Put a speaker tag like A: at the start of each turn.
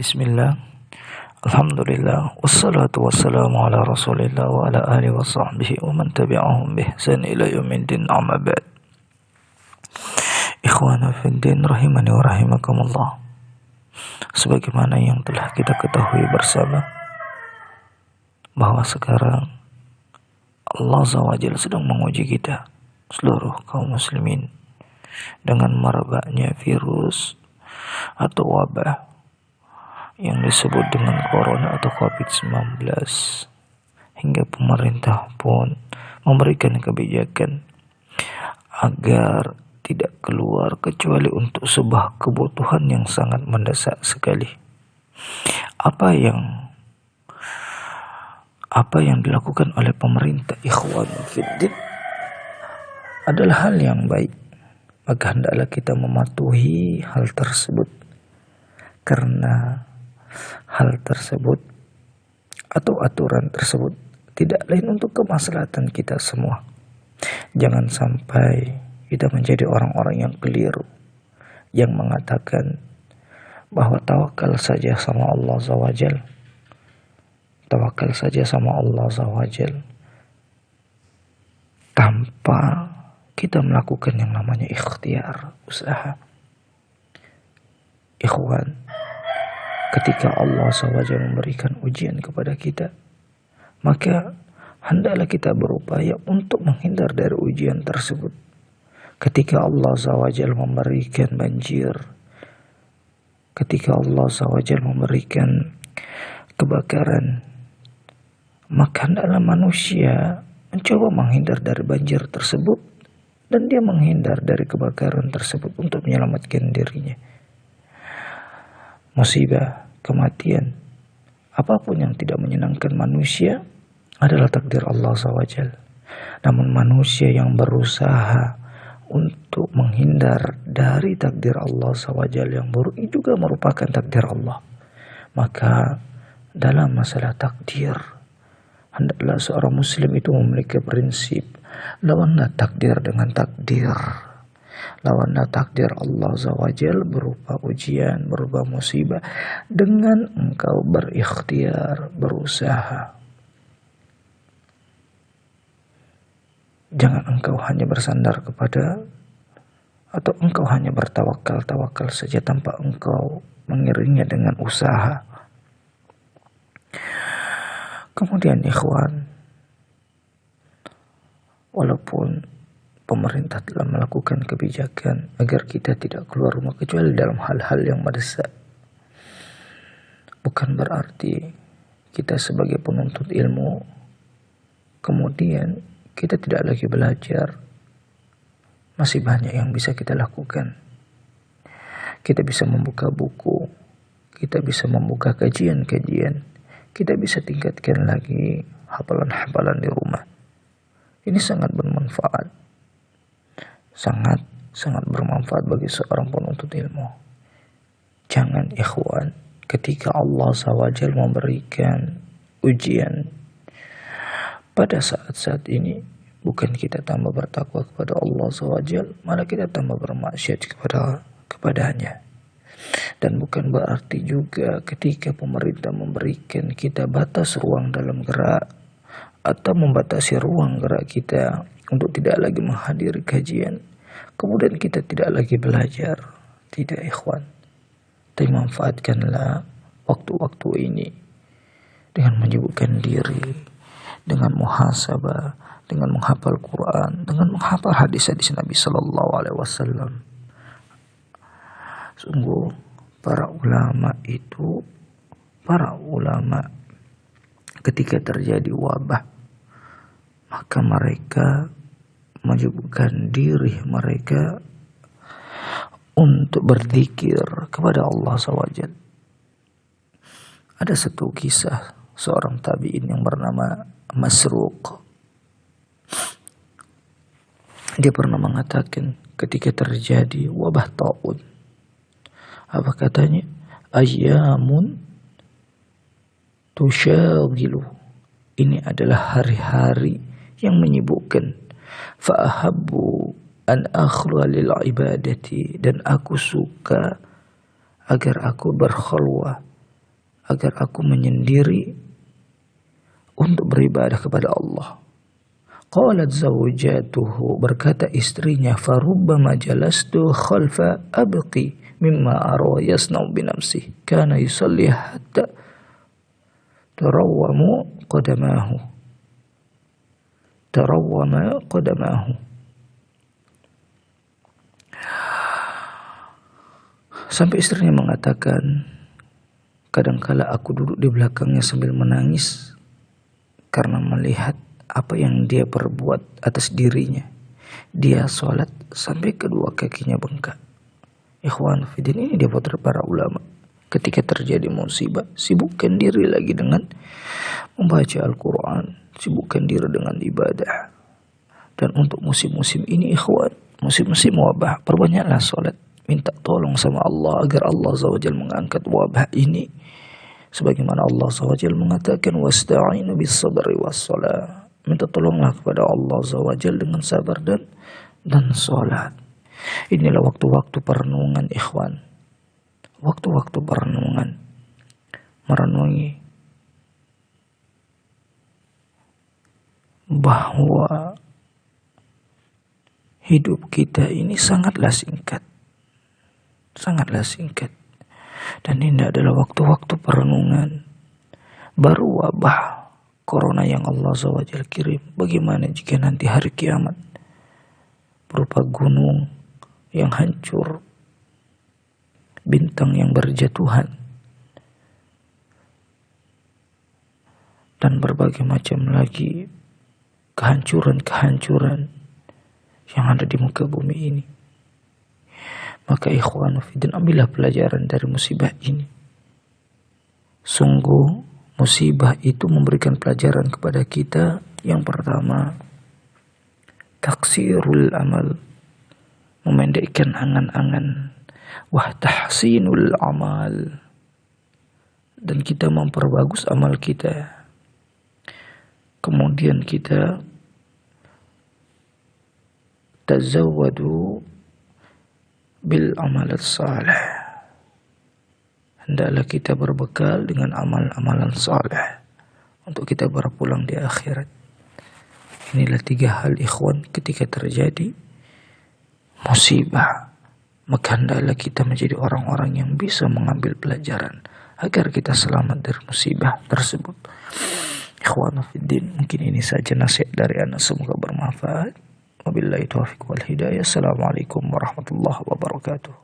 A: Bismillah, Alhamdulillah, wassalatu wassalamu ala rasulillah wa ala alihi wa sahbihi wa man tabi'ahum bi ihsan ila yaumiddin amma ba'd. Ikhwana fiddin rahimani wa rahimakumullah. Sebagaimana yang telah kita ketahui bersama bahwa sekarang Allah Azza wa Jalla sedang menguji kita seluruh kaum muslimin dengan merebaknya virus atau wabah yang disebut dengan corona atau COVID-19, hingga pemerintah pun memberikan kebijakan agar tidak keluar kecuali untuk sebuah kebutuhan yang sangat mendesak sekali. Apa yang dilakukan oleh pemerintah ikhwan fiddin adalah hal yang baik, maka hendaklah kita mematuhi hal tersebut, karena hal tersebut atau aturan tersebut tidak lain untuk kemaslahatan kita semua. Jangan sampai kita menjadi orang-orang yang keliru, yang mengatakan bahwa tawakal saja sama Allah Azza wa Jalla, tawakal saja sama Allah Azza wa Jalla, tanpa kita melakukan yang namanya ikhtiar, usaha. Ikhwan, ketika Allah SWT memberikan ujian kepada kita, maka hendaklah kita berupaya untuk menghindar dari ujian tersebut. Ketika Allah SWT memberikan banjir, ketika Allah SWT memberikan kebakaran, maka hendaklah manusia mencoba menghindar dari banjir tersebut, dan dia menghindar dari kebakaran tersebut untuk menyelamatkan dirinya. Musibah, kematian, apapun yang tidak menyenangkan manusia adalah takdir Allah SWT. Namun manusia yang berusaha untuk menghindar dari takdir Allah SWT yang buruk itu juga merupakan takdir Allah. Maka dalam masalah takdir, hendaklah seorang muslim itu memiliki prinsip, lawanlah takdir dengan takdir. Lawanlah takdir Allah Azza wa Jalla berupa ujian, berupa musibah, dengan engkau berikhtiar, berusaha. Jangan engkau hanya bersandar kepada, atau engkau hanya bertawakal saja tanpa engkau mengiringnya dengan usaha. Kemudian ikhwan, walaupun pemerintah telah melakukan kebijakan agar kita tidak keluar rumah kecuali dalam hal-hal yang mendesak, bukan berarti kita sebagai penuntut ilmu kemudian kita tidak lagi belajar. Masih banyak yang bisa kita lakukan. Kita bisa membuka buku, kita bisa membuka kajian-kajian, kita bisa tingkatkan lagi hafalan-hafalan di rumah. Ini sangat bermanfaat. Sangat bermanfaat bagi seorang penuntut ilmu. Jangan ikhwan, ketika Allah SWT memberikan ujian pada saat-saat ini, bukan kita tambah bertakwa kepada Allah SWT, malah kita tambah bermaksiat kepadanya. Dan bukan berarti juga ketika pemerintah memberikan kita batas ruang dalam gerak, atau membatasi ruang gerak kita untuk tidak lagi menghadiri kajian, kemudian kita tidak lagi belajar. Tidak ikhwan. Tapi manfaatkanlah waktu-waktu ini dengan menyibukkan diri, dengan muhasabah, dengan menghafal Quran, dengan menghafal hadis-hadis Nabi Sallallahu Alaihi Wasallam. Sungguh para ulama ketika terjadi wabah, maka mereka menyibukkan diri mereka untuk berzikir kepada Allah SWT. Ada satu kisah seorang tabi'in yang bernama Masruq. Dia pernah mengatakan ketika terjadi wabah ta'un, apa katanya? Ayyamun tusyaghilu. Ini adalah hari-hari yang menyibukkan. Fa'ahabbu an akhluwa lil ibadati, dan aku suka agar aku berkhulwah agar aku menyendiri untuk beribadah kepada Allah. Qalat zawjatuhu, berkata istrinya, farubbama jalastu khalfa abqi mimma ara yasna'u bi nafsihi kana yusalli hatta tarawwama qadamahu. Sampai istrinya mengatakan, kadangkala aku duduk di belakangnya sambil menangis karena melihat apa yang dia perbuat atas dirinya. Dia sholat sampai kedua kakinya bengkak. Ikhwan fiddin, ini dia potret para ulama. Ketika terjadi musibah, sibukkan diri lagi dengan membaca Al-Quran, sibukkan diri dengan ibadah. Dan untuk musim-musim ini ikhwan, musim-musim wabah, perbanyaklah sholat. Minta tolong sama Allah agar Allah SWT mengangkat wabah ini. Sebagaimana Allah SWT mengatakan, wasta'inu bis sabri was salah. Minta tolonglah kepada Allah SWT dengan sabar dan salat. Inilah waktu-waktu perenungan ikhwan. Waktu-waktu perenungan. Merenungi bahwa hidup kita ini sangatlah singkat. Sangatlah singkat. Dan ini adalah waktu-waktu perenungan. Baru wabah corona yang Allah SWT kirim. Bagaimana jika nanti hari kiamat berupa gunung yang hancur, bintang yang berjatuhan, dan berbagai macam lagi kehancuran-kehancuran yang ada di muka bumi ini. Maka ikhwan fiddin, ambillah pelajaran dari musibah ini. Sungguh musibah itu memberikan pelajaran kepada kita. Yang pertama, taksirul amal, memendekkan angan-angan. Wah tahsinul amal, dan kita memperbagus amal kita. Kemudian kita tazawwadu bil amalat salih, hendaklah kita berbekal dengan amal-amalan salih untuk kita berpulang di akhirat. Inilah 3 hal ikhwan, ketika terjadi musibah, maka hendaklah kita menjadi orang-orang yang bisa mengambil pelajaran agar kita selamat dari musibah tersebut. Ikhwan fiddin, mungkin ini saja nasihat dari ana, semoga bermanfaat. Wabillahi taufiq wal hidayah. Assalamualaikum warahmatullahi wabarakatuh.